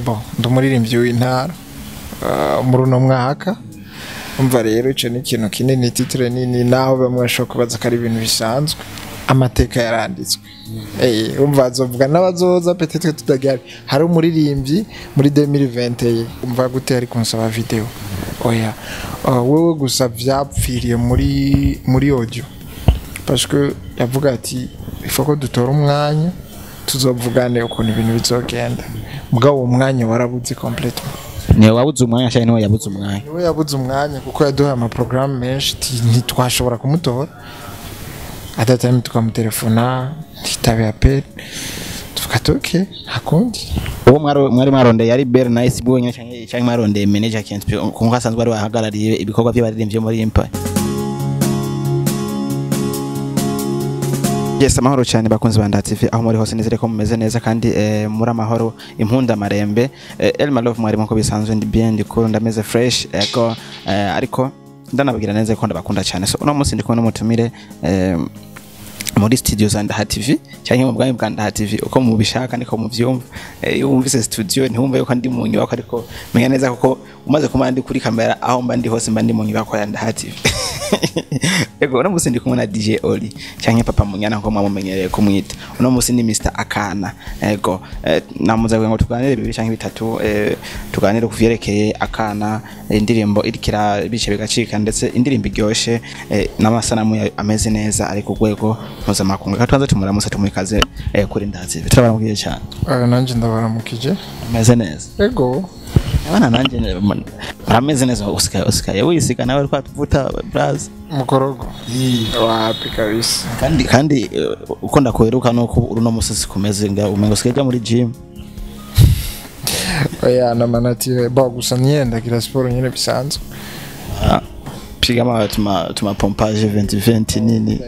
Bon ndumuririmbyi w'intara muri uno mwaka umva rero ico ni ikintu kinini titre nini naho bamwe bashobora kubaza ko ari ibintu bisanzwe amateka yaranditswe umva azovuga n'abazoza peut-être tutagari hari umuririmbyi muri 2021 umva gute ari kunsaba video oya wewe gusa vyapfiriye muri audio parce que yavuga ati ifo ko dutora umwanya tuzovugane ukuntu ibintu bizogenda mugabo uwo mwanya warabuze complètement niwe wabuze umwanya cyane niwe yabuze umwanya niwe yabuze umwanya kuko yaduha ama programme menshi ntitwashobora kumutora atatame tukamutelefona ntitabe appel tukatoke hakundi uwo mwari maronde yari BELLE NICE bwonye cyangwa maronde manager Kent kuko asanzwe ari wahagarariye ibikorwa by'abaririmbyi muri Empire. Yes, amahoro cyane bakunzi ba Ntari TV aho muri hose nizere ko mumeze neza kandi muri amahoro impunda marembe Elma Love mwari mko bisanzwe ndi bien ndiko ndameze fresh ariko ndanababwira neza ko ndabakunda cyane so uno munsi ndiko n'umutumire muri studio za Ntari TV cyangwa mu bwami bwa Ntari TV uko mubishaka niko muvyumva yumvise studio ntiwumva yuko ndi mu nyubako ariko menya neza kuko umaze kumara ndi kuri kamera aho mba ndi hose mba ndi mu nyubako ya Ntari TV. Ego uno musi ndi kumwe na DJ Oli cyangwa papa munyana nko mwamumenyereye kumwita uno musi ni Mr Akana ego namuza ngo tuganire bibiri cyangwa bitatu tuganire kuvyerekeye Akana indirimbo irikira bice bigacika ndetse indirimbo iryoshe n'amasanamu ameze neza ari ku rwego mpuzamakungu katwanze tumuramusa tumwikaze kuri Ntari TV turabaramukije cyane nanje ndabaramukije ameze neza ego abana nanje ameze neza usikaye wisika nawe twatuvuta braz mukorogo wapi kabisa kandi uko ndakweruka nuko uruno musisi kumeze nga umengo sikeja muri gym oya na manati ba gusa nyenda kira sport nyene bisanzwe piga tuma pompage 2020 nini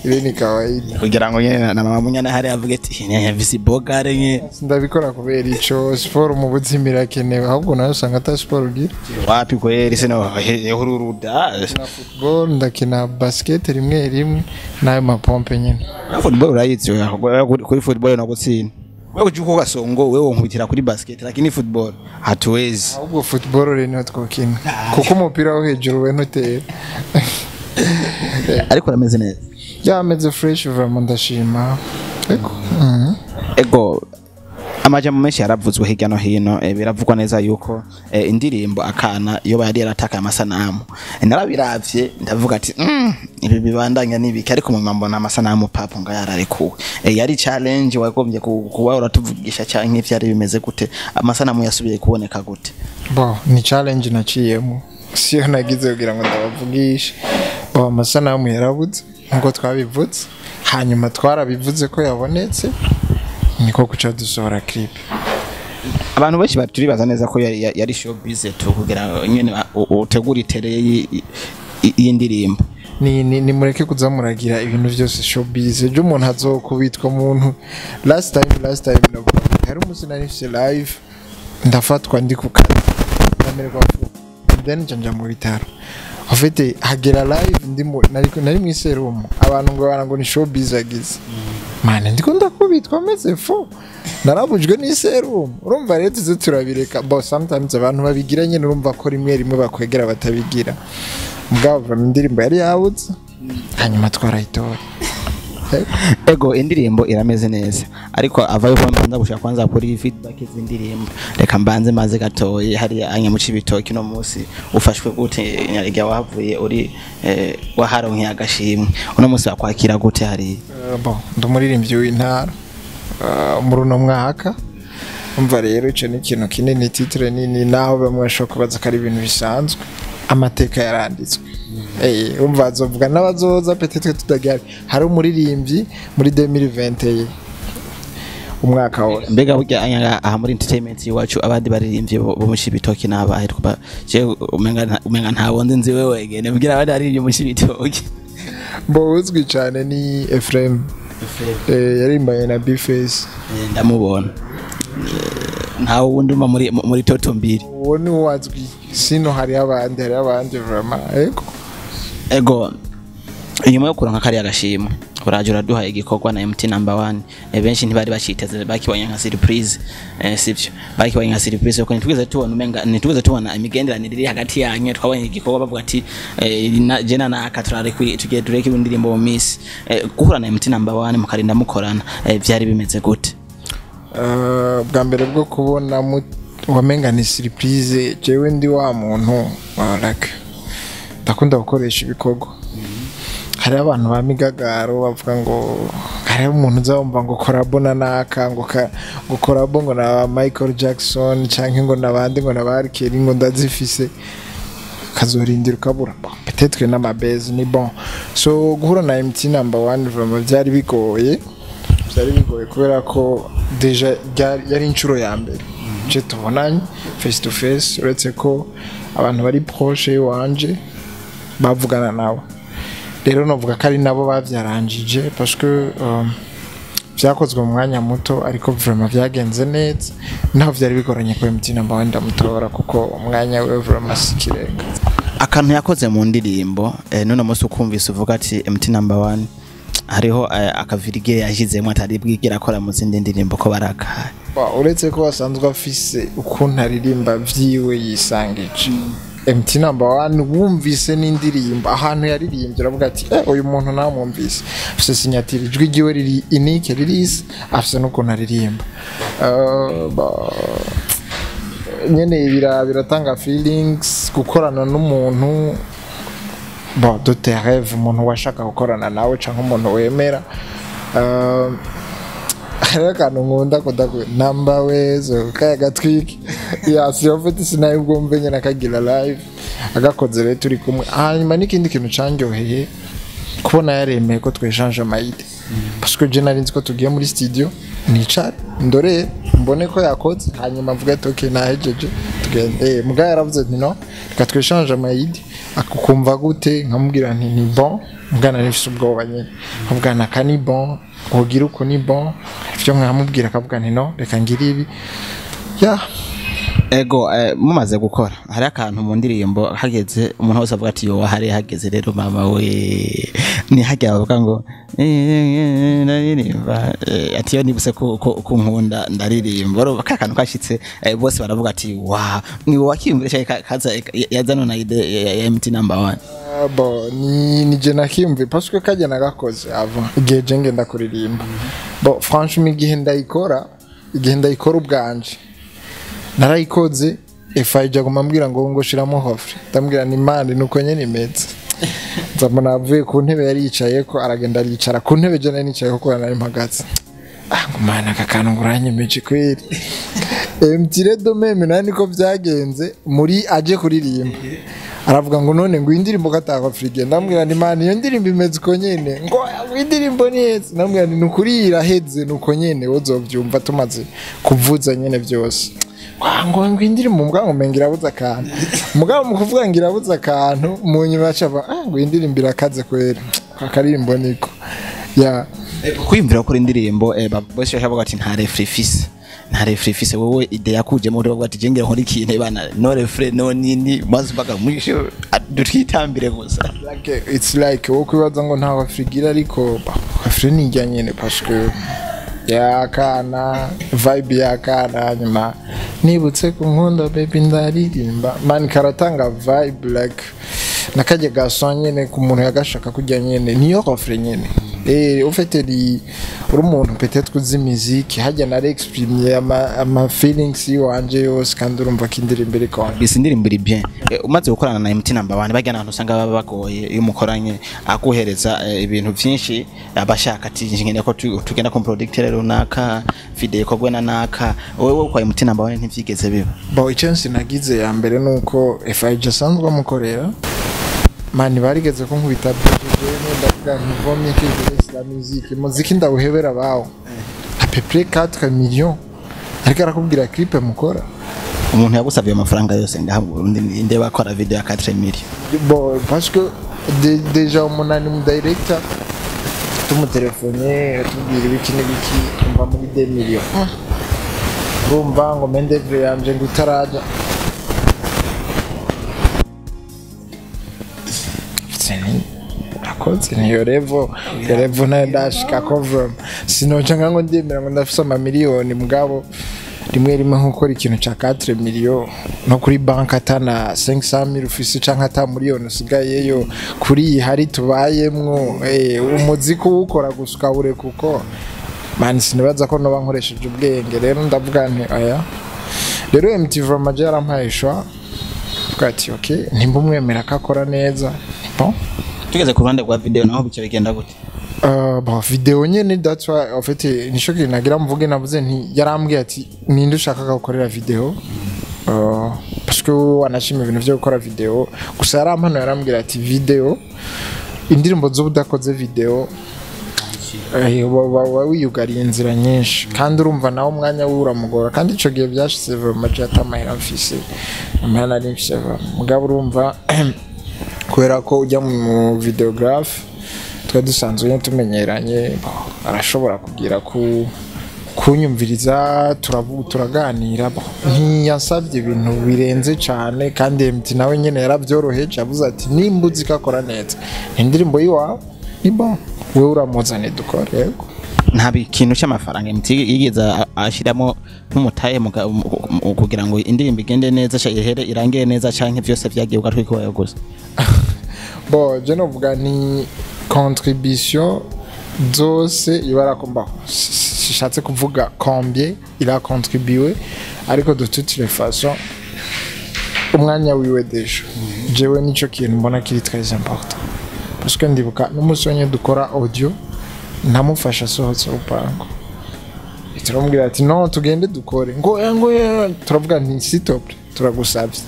ibi ni kawaida kugira ngo nyene na mama munyana hari avuga ati nyanya visi bogare nke ndabikora kubera ico sport mu buzima irakenewe ahubwo nayo usanga ata sport ugira wapi ko yeri se no hururuda na football ndakina basket rimwe nayo mapompe nyene football urayizi kuri football no gutsinda wewe ujuko gasongo wewe nkubitira kuri basket lakini football hatuwezi ahubwo football rero twokina kuko umupira wo hejuru we ntutera ariko rameze neza yameze fresh vraiment ndashima ego amajambo menshi yaravuzwe hirya no hino biravugwa neza yuko indirimbo Akana iyo bari yarataka amasanamu narabiravye ndavuga ati ibi bibandanya nibiki ariko mu mbona amasanamu papo nga yararekuwe yari challenge wagombye kuba uratuvugisha cyangwa ivyari bimeze gute amasanamu yasubiye kuboneka gute bo ni challenge naciyemo siyo nagize kugira ngo ndabavugishe bo amasanamu yarabuze ngo twabivutse hanyuma twarabivuze ko yabonetse niko kuca dusohora clip abantu benshi baturibaza neza ko yari showbiz to kugira nyene utegura itereye y'indirimbo ni mureke kuzamuragira ibintu byose showbiz ejo umuntu azokubitwa umuntu last time no hari umunsi nari live ndafatwa ndi ku kazi namerwa then njanja mu bitaro afite hagera live ndimo nari mu serum abantu ngo ni showbiz agize mane ndiko ndakubitwa meze fo narabujwe ni serum urumva rero tuze turabireka bo sometimes abantu babigira nyene urumva ko rimwe bakwegera batabigira mugabo indirimbo yari yabuze hanyuma twarayitora ego indirimbo irameze neza ariko avayo kwanza gushaka kwanza kuri feedback z'indirimbo reka mbanze maze gatoye hari anya mu cibitoki no musi ufashwe gute nyarega wavuye uri waharonke agashimwe uno musi bakwakira gute hari bon ndumuririmbyi w'intara muri uno mwaka umva rero ico ni ikintu kinini titre nini naho bamwe bashobora kubaza ko ari ibintu bisanzwe amateka yaranditswe umva azovuga n'abazoza peut-être tutagari hari umuririmbyi muri 2021 umwaka wose mbega burya aha muri entertainment iwacu abandi baririmbye bo mushibitoki nabahe twa je umenga ntabonde nzi wewe wegene bwira abandi ari mu mushibitoki bo uzwi cyane ni Ephraim yarimbaye na B-Face ndamubona nta wundi muri toto mbiri uwo ni wazwi sino hari abandi vraiment ego inyuma yo kuranka kari agashimwe uraje uraduha igikorwa na MT number 1 benshi ntibari bashiteze bakibonye nka surprise sivyo bakibonye nka surprise kuko nitugeze tubona imigenderanire iri hagati yanyu twabonye igikorwa bavuga ati jena na akaturare tugiye dureke indirimbo mu miss guhura na MT number 1 mukarinda mukorana byari bimeze gute bwa mbere bwo kubona wamenga ni surprise jewe ndi wa muntu waraka ndakunda gukoresha ibikorwa hari abantu bamigagaro bavuga ngo hari umuntu uzamva ngo collabo na naka ngo collabo ngo na Michael Jackson canke ngo nabandi ngo nabarikeri ngo ndazifise kazorindira ukabura peut-être n'amabase ni bon so guhura na MT number 1 vraiment byari bigoye kubera ko deja yari inshuro ya mbere je tubonanye face to face uretse ko abantu bari proche wanje bavugana nawe rero novuga ko ari nabo bavyaranjije parce que vyakozwe mu mwanya muto ariko vraiment vyagenze neza naho vyari bigoranye ko MT number 1 ndamutora kuko umwanya we vraiment sikirenga akantu yakoze mu ndirimbo none musi ukumvise uvuga ati MT number 1 hariho akavirige yashizemo atari bwigira akora mu zindi ndirimbo ko baraka uretse ko basanzwe afise ukuntu aririmba vyiwe yisangije MT number 1 wumvise n'indirimbo ahantu yaririmbye uravuga ati uyu muntu namwumvise afise signature ijwi giwe riri unique release afise no kuntu aririmba nyene biratanga feelings gukorana n'umuntu de tes rêves umuntu washaka gukorana nawe canke umuntu wemera akantu nkunda kudakwe namba wezo kaya gatwiki yasi ofite sinaye ubwumve nyene akagira live agakoze rero turi kumwe hanyuma n'ikindi kintu canjoheye kubona yaremeye ko tweshanje amayide parce que je narinzi ko tugiye muri studio nicare ndore mbone ko yakoze hanyuma mvuga ati okay nahejeje tugende muga yaravuze ati no reka tweshanje amayide akukumva gute nkamubwira nti ni bon mugana nifise ubwoba nyene mugana kani bon ugira uko ni bon ivyo nkamubwira akavuga nti no reka ngira ibi ya ego mumaze gukora hari akantu mu ndirimbo hageze umuntu wese avuga ati yo hari hageze rero mama we ni hajya bavuga ngo ndaririmba ati yo nibuse ko nkunda ndaririmba ro akantu kashitse bose baravuga ati wa ni wakiyumvira kaza yazano na ide ya MT number 1 bo ni je nakiyumve parce que kajya nagakoze avant igihe je ngenda kuririmba bo franchement igihe ndayikora ubwanje narayikoze efaija kumambwira ngo shiramo hofre ndambwira ni mande nuko nyene imeze nzamana avuye ku ntebe yari yicaye ko aragenda aricara ku ntebe je nicaye ko nari mpagaze ngumana kakano nguranyemeje kweri MT do meme nani ko byagenze muri aje kuririmba aravuga ngo none ngo indirimbo katako Afrique ndambwira ni mande iyo ndirimbo imeze uko nyene ngo indirimbo neza ndambwira ni nukuri iraheze nuko nyene wozovyumva tumaze kuvuza nyene byose ngo indirimbo mugabo mengira buza akantu mugabo mukuvuga ngira buza akantu mu nyuma cyava ngo indirimbo irakaze kwera akaririmbo niko ya kwimvira ko indirimbo bose shavuga ati nta refrefise wowe ide yakuje mu rwo ati jengera nkora ikintu bana no refre no nini maze baga mwisho dutitambire gusa like it's like wo kwibaza ngo nta Afrigira ariko Afri ni njyanye parce que yakana vibe yakana nyuma nibutse ku nkunda baby ndaririmba man karatanga vibe like nakaje gason nyene ku muntu yagashaka kujya nyene niyo refre nyene ufite uri umuntu peut-être kuzi musique hajya na exprimer ama feelings wanje yose kandi urumva kindirimbo iri kwa indirimbo iri bien umaze gukorana na MT number 1 bajya nahantu usanga baba bagoye iyo mukoranye akuhereza ibintu byinshi abashaka ati ngene ko tugenda ku producteur runaka video kogwe na naka wewe kwa MT number 1 ntivyigeze biba bo chance nagize ya mbere nuko FIJ sanzwe mukorera mani barigeze ko nkubita ndavuga ntivomye kigeze la musique ndawuhebera bawo à peu près 4 millions ariko arakubwira clip mukora umuntu yagusavye amafaranga yose ndinde bakora video ya 4 millions bon parce que déjà umunani mu director tumutelefone tubwira ibiki n'ibiki kumva muri 2 millions rumva ngo mendevre yanje ngutaraja murakoze niyo revo nayo ndashika cover sinoca ngo ndemera ngo ndafise amamiliyoni mugabo rimwe nk'ukora ikintu ca 4 millions no kuri bank atana 500,000 ufise canke ata miliyoni usigayeyo kuri hari tubayemwo umuziki ukora gusuka ure kuko man sinibaza ko noba nkoresheje ubwenge rero ndavuga nti aya rero MTV amaje yarampayishwa bwati okay nimba umwemera akakora neza bon tugeze ku ruhande rwa video naho bice bigenda gute ba video nyene that's why en fait nisho nagira mvuge navuze nti yarambwiye ati ninde ushaka gukorera video parce que anashima ibintu byo gukora video gusa yarampano yarambwira ati video indirimbo zo budakoze video wiyugariye inzira nyinshi kandi urumva nawe umwanya wuramugora kandi ico gihe byashize vraiment yatamahera mfise amana ari mfise mugabo urumva kubera ko ujya mu videographe twa dusanzwe tumenyeranye arashobora kugira kunyumviriza turaganira ntiyasabye ibintu birenze cyane kandi MT nawe nyene yarabyoroheje avuze ati nimbuzi kakora neza indirimbo yiwa ni bon wewe uramuzane dukore yego nta bikintu cy'amafaranga MT yigeza ashiramo nk'umutaye kugira ngo indirimbo igende neza ihere irangiye neza canke byose byagiye ugatwikwayo gusa bon je novuga ni contribution zose ibara komba sishatse kuvuga combien il a contribué ariko de toutes les façons umwanya wiwe dejo jewe nico kintu mbona kiri très important parce que ndibuka n'umusonye dukora audio namufasha sohotse upango iturumbwira ati no tugende dukore ngo turavuga nti stop turagusabye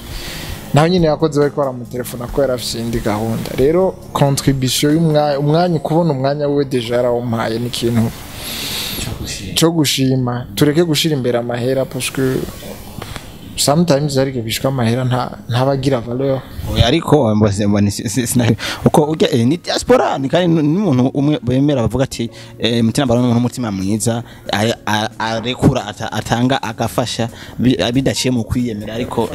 naho nyine yakoze bari kwara mu telefone ko yarafise indi gahunda rero contribution y'umwanya kubona umwanya we deja yarawompaye ni kintu cyo gushima tureke gushira imbere amahera parce que sometimes ariko bishwa amahera ntabagira valeur ariko uko ujya ni diaspora ni kandi n'umuntu umwe bemera bavuga ati mutima baro n'umutima mwiza arekura atanga agafasha bidaciye mu kwiyemera ariko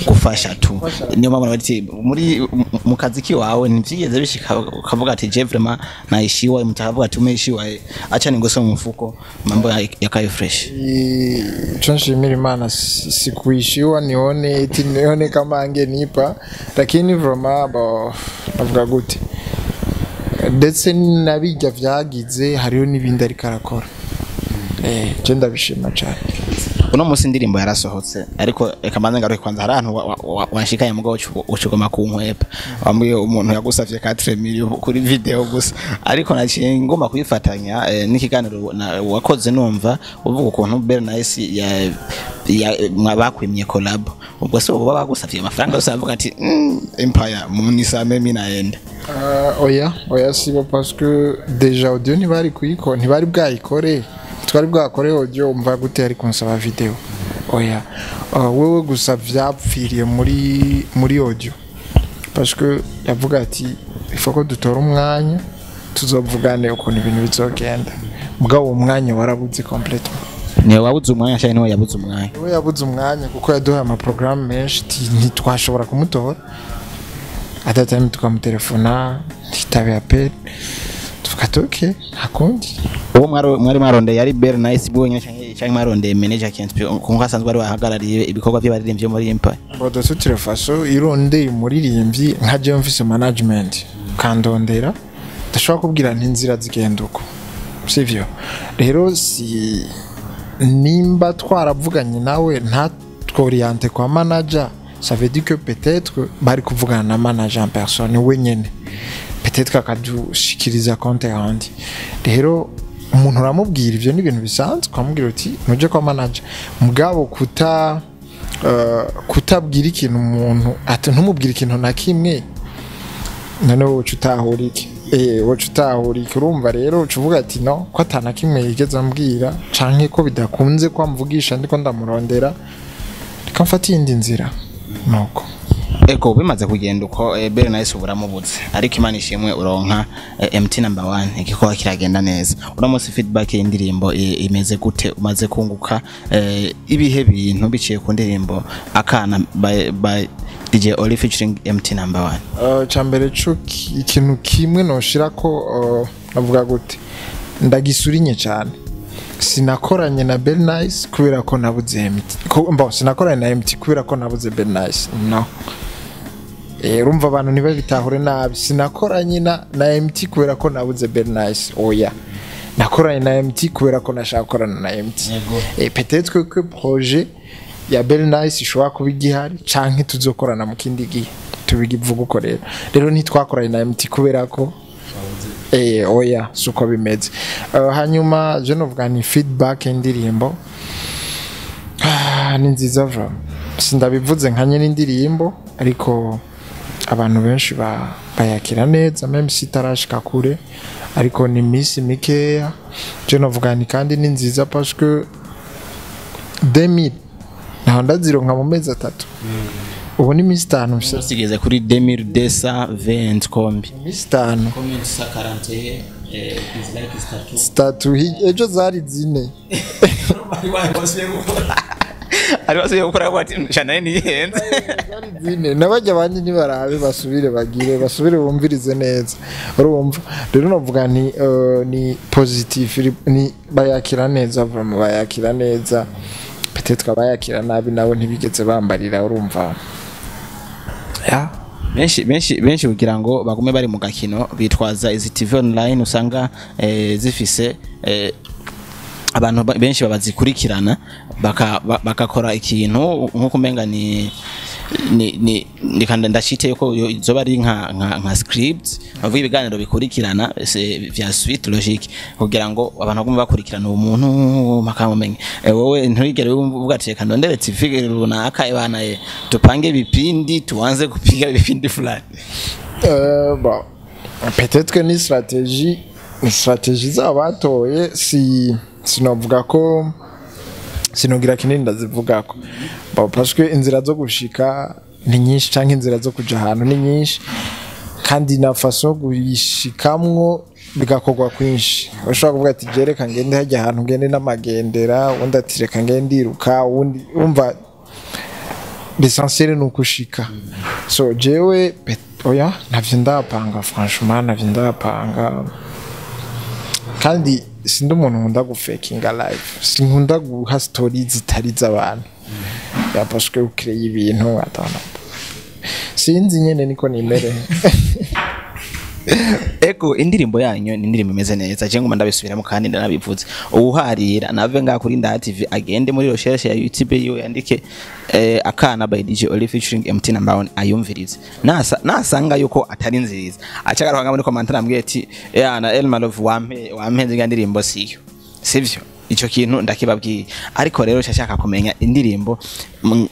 gufasha tu niyo mpamvu bati muri mu kazi kiwawe ntibyigeze bishika ukavuga ati je vraiment naishiwa mutavuga ati umeshiwa acha ningoso mu mfuko mambo yakaye fresh tunshimira Imana sikuishiwa nione kama angenipa lakini vraiment bavuga gute ndetse nabijya vyagize hariyo nibindi ari karakora je ndabishima cyane uno musi indirimbo yarasohotse ariko ekamanze ngaruke kwanza harantu wanshikaye mugo ucugoma ku nkwepa wambuye umuntu yagusavye 4 millions kuri video gusa ariko naciye ngoma kuyifatanya n'ikiganiro wakoze numva uvuga ukuntu BELLE NICE mwabakwimye collabo ubwo se uba bagusavye amafaranga yose avuga ati empire munisame minaenda oya sibo parce que déjà audio ntibari kuyiko ntibari bwayikore twari bwakore audio umva gute ari kunsaba video oya wewe gusa vyapfiriye muri audio parce que yavuga ati ifoko dutora umwanya tuzovugane ukuntu ibintu bizogenda mugabo umwanya warabuze complètement niwe wabuze umwanya cyane niwe yabuze umwanya niwe yabuze umwanya kuko yaduha ama programme menshi ntitwashobora kumutora atatime tukamutelefona titabe appel tukatoke hakundi uwo mwari marondeye yari BELLE NICE bwonye cyangwa marondeye manager Kenspio kuko asanzwe ari wahagarariye ibikorwa by'abaririmbyi muri Empire bodo tutire faso irondeye umuririmbyi nka je mfise management kandondera ndashobora kubwira nti inzira zigenda uko sivyo rero si nimba twaravuganye nawe nta tworiente kwa manager ça veut dire que peut-être bari kuvugana na manager en personne wenyene peut-être akadushikiriza compte handi rero umuntu uramubwira ivyo ni ibintu bisanzwe kwamubwira uti nuje kwa manager mugabo kutabwira ikintu umuntu ati ntumubwira ikintu na kimwe none wocu utahurike wocu utahurike urumva rero ucuvuga ati no ko atana kimwe yigeze ambwira canke ko bidakunze ko amvugisha ndiko ndamurondera reka mfata iyindi nzira nuko eko bimaze kugenda uko BELLE NICE uburamubuze ariko Imana ishimwe uronka MT number 1 ikiko kiragenda neza uramutse feedback y'indirimbo imeze gute umaze kunguka ibihe bintu biciye ku ndirimbo akana by DJ Oli featuring MT number 1. Chambere cyo ikintu kimwe noshira ko navuga gute ndagisurinye cyane sinakoranye na BELLE NICE kubera ko nabuze MT sinakoranye na MT kubera ko nabuze BELLE NICE no urumva abantu niba bitahure nabi sinakoranye na MT kubera ko nabuze BELLE NICE oya nakoranye na MT kubera ko nashaka korana na MT peut-être que projet ya BELLE NICE ishobora kuba igihari canke tuzokorana mu kindi gihe tubigivuga uko rero ntitwakoranye na MT kubera ko oya suko bimeze hanyuma je novuga ni feedback indirimbo ni nziza vra sindabivuze nkanye n'indirimbo ariko abantu benshi bayakira neza même si tarashika kure ariko ni misi mikeya je novuga ni kandi ni nziza parce que 2000 naho ndazironka mu mezi 3 ubu ni misi 5 usigeze kuri 2220 kombi misi 5 comment sa 40 dislike statu ejo zari zine ari wasubiye gukora kwa chana ni henze zari zine nabajya abandi nibarabe basubire bumvirize neza urumva rero novuga ni positive ni bayakira neza vraiment bayakira neza peut-être bayakira nabi nabo ntibigeze bambarira urumva benshi kugira ngo bagume bari mu gakino bitwaza izi TV online usanga zifise abantu benshi babazikurikirana bakakora ikintu nko menga ni kanda ndashite yuko zoba ari nka script avuga ibiganiro bikurikirana via suite logique kugira ngo abantu bagume bakurikirana umuntu makamumenye wowe nturigere uvuga ati reka ndondere TV runaka ibana tupange bipindi tuanze kupiga bipindi fulani bon peut-être que ni stratégie z'abatoye sinovuga ko sinogira kinini ndazivuga ko parce que inzira zo gushika ni nyinshi canke inzira zo kuja ahantu ni nyinshi kandi na façon guyishikamwo bigakorwa kwinshi ushobora kuvuga ati jereka ngende hajya ahantu ngende n'amagendera undi ati reka ngende iruka undi umva l'essentiel ni ukushika so jewe oya navyo ndapanga franchement navyo ndapanga kandi sindi umuntu nkunda gufakinga live sinkunda guha stories zitari z'abantu ya parce que ukreye ibintu atana sinzi nyene niko nimere eko indirimbo yanyu ni indirimbo imeze neza je ngoma ndabisubiramo kandi ndanabivuze uharira nave nga kuri Nda TV agende muri recherche ya YouTube yo yandike akana by DJ Oli featuring MT number 1 ayumvirize nasanga yuko atari nziza acagaruka muri comment ambwiye ati na Elma Love wampenze indirimbo siyo sivyo ico kintu ndakibabwiye ariko rero cyashaka kumenya indirimbo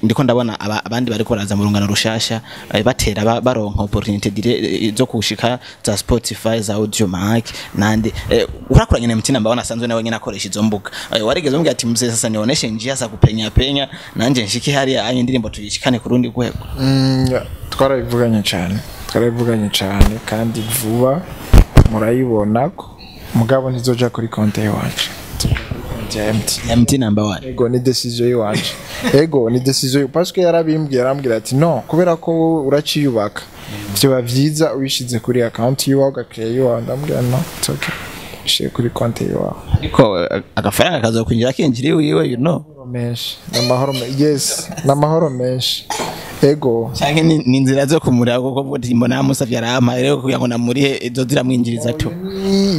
ndiko ndabona abandi bari koraza mu rungano rushasha batera baronka opportunity zo kushika za Spotify za Audio Mac nande urakuranye na MT number 1 asanzwe nawe nyina akoresha izo mbuga warigeze umbwiye ati mzee sasa nioneshe njia za kupenya nanje nshike hari ayi indirimbo tuyishikane ku rundi rwego twarabivuganye cyane kandi vuba murayibona ko mugabo ntizoja kuri konte yacu MT number 1 ego ni decision yacu ego ni decision parce que yarambwira ati no kubera ko uraciyubaka byo bavyiza ubishize kuri account yiwa ugakeye yiwa ndambwira no okay she kuri konte yiwa ariko agafaranga kazokwinjira kinjiri wiwe you know mesh namahoro mesh ego cyane ni inzira zo kumurira kuko bwo mbona amusavye arama rero kugira ngo namurihe izo ziramwinjiriza to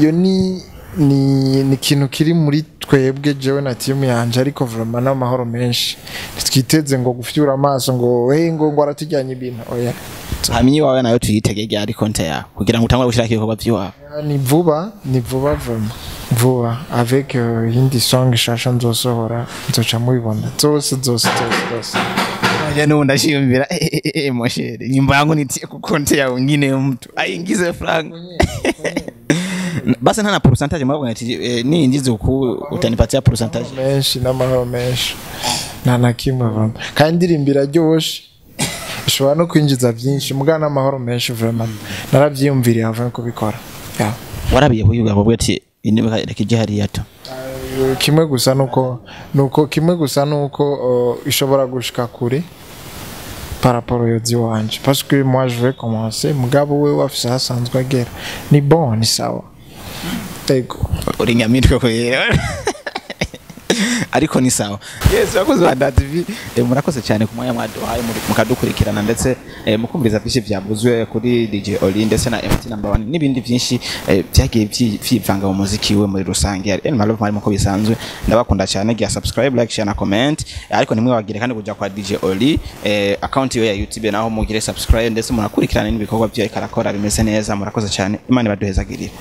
iyo ni kintu kiri muri twebwe jewe na team yanje ariko vraiment n'amahoro menshi twiteze ngo gufyura amaso ngo ngo aratujyanye ibintu oya hamyi wawe nayo tuyitegege ari konte ya kugira ngo utangwe gushiraka ibikorwa by'iwawe ni vuba vraiment vuba avec hindi song shasha nzosohora nzoca mubibona zose ya no ndashimira moshere nyimba yangu nitie ku konte yawe ngine mtu aingize franc basi ntana percentage mwavuga ati ni ingize uku utanipatia percentage menshi n'amahoro menshi nta kimwe vraiment kandi ndirimbira ryoshe ishobora no kwinjiza byinshi mugana amahoro menshi vraiment naravyiyumviriye avant kubikora warabiye kuyuga bwo ati indimeka rekije yato kimwe gusa nuko ishobora gushika kure par rapport au yodi wanje parce que moi je vais commencer mugabo we wafise hasanzwe agera ni bon ni sawa ego uri nyamitwe ko yera ariko ni sawa yes bakoze ba TV murakoze cyane ku mwanya mwaduhaye mukadukurikirana ndetse mukumviriza byinshi byavuzwe kuri DJ Oli ndetse na MT number 1 n'ibindi byinshi byagiye byivanga mu muziki we muri rusange ari Malove mwari muko bisanzwe ndabakunda cyane giya subscribe like share na comment ariko nimwe wagire kandi kujya kwa DJ Oli account yo ya YouTube naho mugire subscribe ndetse munakurikirana n'ibikorwa byo karakora bimeze neza murakoze cyane imana baduhezagirira